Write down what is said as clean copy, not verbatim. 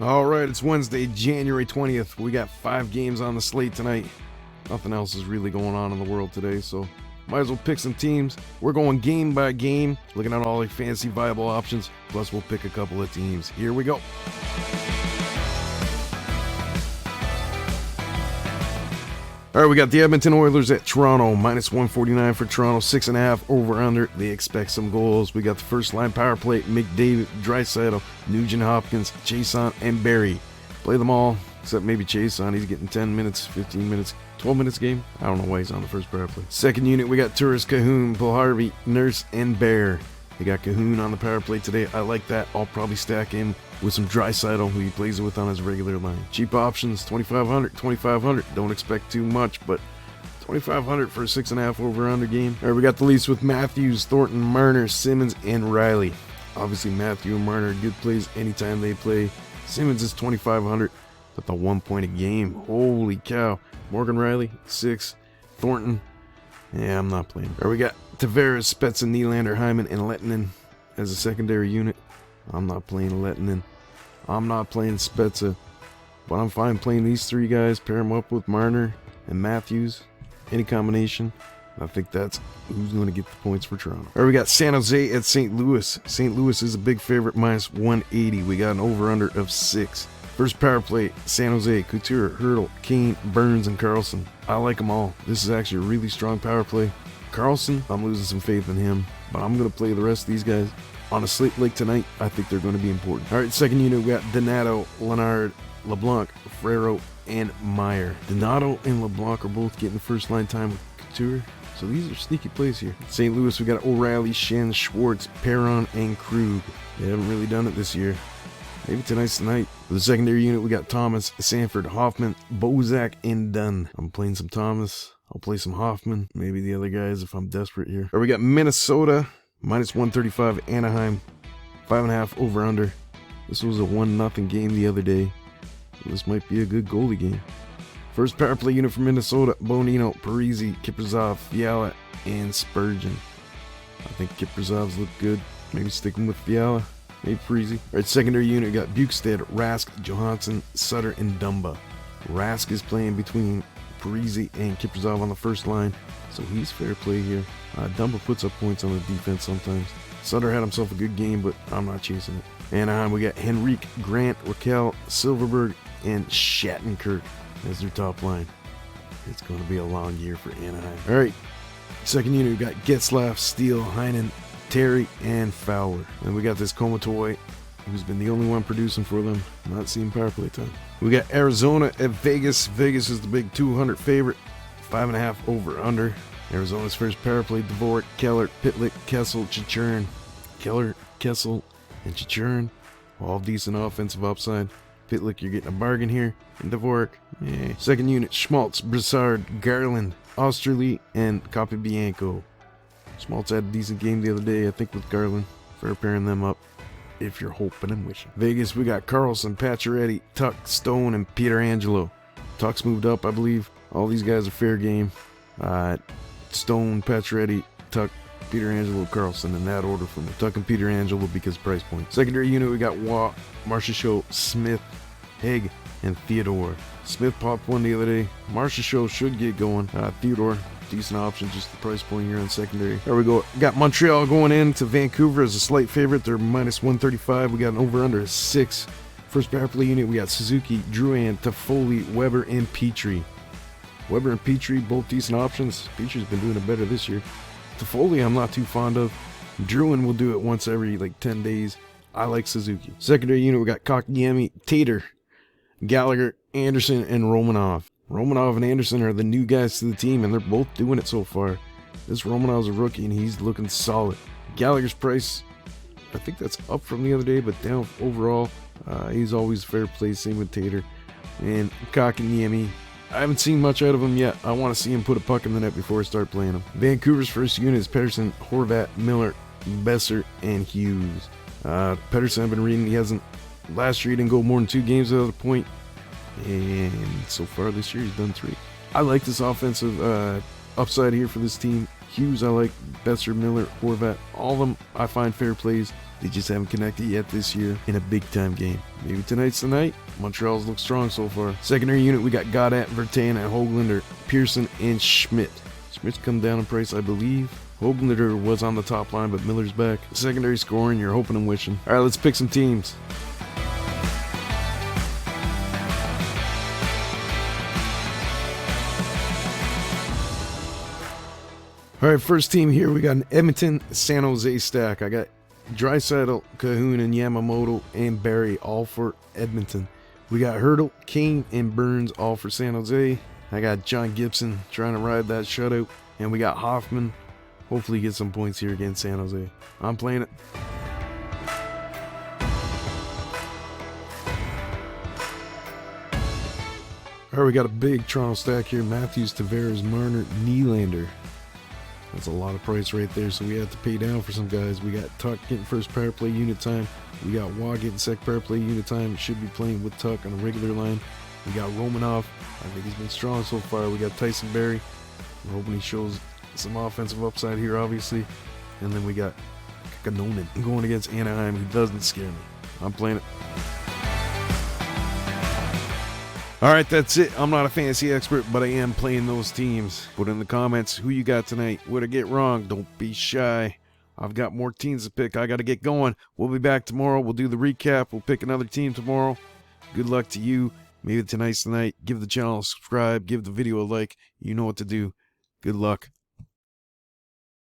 All right, it's Wednesday, January 20th. We got 5 games on the slate tonight. Nothing else is really going on in the world today, so might as well pick some teams. We're going game by game, looking at all the fantasy viable options, plus we'll pick a couple of teams. Here we go. All right, we got the Edmonton Oilers at Toronto, minus 149 for Toronto, 6.5 over/under. They expect some goals. We got the first line power play: McDavid, Draisaitl, Nugent Hopkins, Chiasson, and Barrie. Play them all, except maybe Chiasson. He's getting 10 minutes, 15 minutes, 12 minutes game. I don't know why he's on the first power play. Second unit, we got Turris, Cahoon, Puljujärvi, Nurse, and Bear. They got Cahoon on the power play today. I like that. I'll probably stack him with some Draisaitl, who he plays with on his regular line. Cheap options, 2,500, 2,500. Don't expect too much, but 2,500 for a 6.5 over/under game. All right, we got the Leafs with Matthews, Thornton, Marner, Simmons, and Riley. Obviously, Matthew and Marner are good plays anytime they play. Simmons is 2,500, but the 1 point a game. Holy cow. Morgan Riley, 6. Thornton, yeah, I'm not playing. All right, we got Tavares, Spezza, Nylander, Hyman, and Lettinen as a secondary unit. I'm not playing Lettinen. I'm not playing Spezza. But I'm fine playing these 3 guys. Pair them up with Marner and Matthews. Any combination. I think that's who's going to get the points for Toronto. All right, we got San Jose at St. Louis. St. Louis is a big favorite, minus 180. We got an over-under of 6. First power play, San Jose, Couture, Hurdle, Kane, Burns, and Carlson. I like them all. This is actually a really strong power play. Carlson, I'm losing some faith in him, but I'm going to play the rest of these guys. On a slate like tonight, I think they're going to be important. All right, second unit, we got Donato, Leonard, LeBlanc, Ferrero, and Meyer. Donato and LeBlanc are both getting first line time with Couture, so these are sneaky plays here. St. Louis, we got O'Reilly, Schenn, Schwartz, Perron, and Krug. They haven't really done it this year. Maybe tonight's the night. For the secondary unit, we got Thomas, Sanford, Hoffman, Bozak, and Dunn. I'm playing some Thomas. I'll play some Hoffman. Maybe the other guys if I'm desperate here. Or we got Minnesota, minus 135, Anaheim, 5.5 over/under. This was a 1-0 game the other day. This might be a good goalie game. First power play unit for Minnesota: Bonino, Parise, Kiprizov, Fiala, and Spurgeon. I think Kiprizov's look good. Maybe stick him with Fiala. Maybe Parise. All right, secondary unit got Bukestad, Rask, Johansson, Sutter, and Dumba. Rask is playing between Parise and Kiprizov on the first line, so he's fair play here. Dumba puts up points on the defense sometimes. Sutter had himself a good game, but I'm not chasing it. Anaheim, we got Henrique, Grant, Raquel, Silverberg, and Shattenkirk as their top line. It's going to be a long year for Anaheim. All right, second unit, we got Getzlaf, Steele, Heinen, Terry, and Fowler. And we got this Komatoy, who's been the only one producing for them. Not seeing power play time. We got Arizona at Vegas. Vegas is the big 200 favorite. 5.5 over/under. Arizona's first power play: Dvorak, Keller, Pitlick, Kessel, Chichurn. Keller, Kessel, and Chichurn. All decent offensive upside. Pitlick, you're getting a bargain here. And Dvorak, yeah. Second unit: Schmaltz, Brassard, Garland, Osterley, and Capobianco. Schmaltz had a decent game the other day, I think, with Garland. Fair pairing them up if you're hoping and wishing. Vegas, we got Carlson, Pacioretty, Tuck, Stone, and Pietrangelo. Tuck's moved up, I believe. All these guys are fair game. Stone, Pacioretty, Tuck, Pietrangelo, Carlson, in that order for me. Tuck and Pietrangelo because price point. Secondary unit, we got Waugh, Marchessault, Smith, Haig, and Theodore. Smith popped one the other day. Marchessault should get going. Theodore, decent option, just the price point here on secondary. There we go. Got Montreal going into Vancouver as a slight favorite. They're minus 135. We got an over/under of 6. First power play unit, we got Suzuki, Drouin, Toffoli, Weber, and Petrie. Weber and Petrie, both decent options. Petrie's been doing it better this year. Toffoli, I'm not too fond of. Drouin will do it once every 10 days. I like Suzuki. Secondary unit, we got Kotkaniemi, Tater, Gallagher, Anderson, and Romanov. Romanov and Anderson are the new guys to the team, and they're both doing it so far. This Romanov's a rookie, and he's looking solid. Gallagher's price, I think that's up from the other day, but down overall. He's always fair play, same with Tater. And Kotkaniemi, I haven't seen much out of him yet. I want to see him put a puck in the net before I start playing him. Vancouver's first unit is Pettersson, Horvat, Miller, Besser, and Hughes. Pettersson, I've been reading, last year he didn't go more than 2 games without a point. And so far this year, he's done 3. I like this offensive upside here for this team. Hughes, I like. Besser, Miller, Horvat, all of them I find fair plays. They just haven't connected yet this year in a big-time game. Maybe tonight's the night. Montreal's look strong so far. Secondary unit, we got Goddard, Vertan, and Hoglander, Pearson, and Schmidt. Schmidt's come down in price, I believe. Hoglander was on the top line, but Miller's back. Secondary scoring, you're hoping and wishing. All right, let's pick some teams. All right, first team here, we got an Edmonton, San Jose stack. I got Draisaitl, Cahoon, and Yamamoto, and Barry, all for Edmonton. We got Hurdle, Kane, and Burns, all for San Jose. I got John Gibson trying to ride that shutout. And we got Hoffman. Hopefully get some points here against San Jose. I'm playing it. All right, we got a big Toronto stack here. Matthews, Tavares, Marner, Nylander. That's a lot of price right there, so we have to pay down for some guys. We got Tuck getting first power play unit time. We got Waugh getting second power play unit time. Should be playing with Tuck on a regular line. We got Romanov. I think he's been strong so far. We got Tyson Barrie. We're hoping he shows some offensive upside here, obviously. And then we got Kanonen going against Anaheim, who doesn't scare me. I'm playing it. All right, that's it. I'm not a fantasy expert, but I am playing those teams. Put in the comments who you got tonight. What'd I get wrong? Don't be shy. I've got more teams to pick. I got to get going. We'll be back tomorrow. We'll do the recap. We'll pick another team tomorrow. Good luck to you. Maybe tonight's the night. Give the channel a subscribe. Give the video a like. You know what to do. Good luck.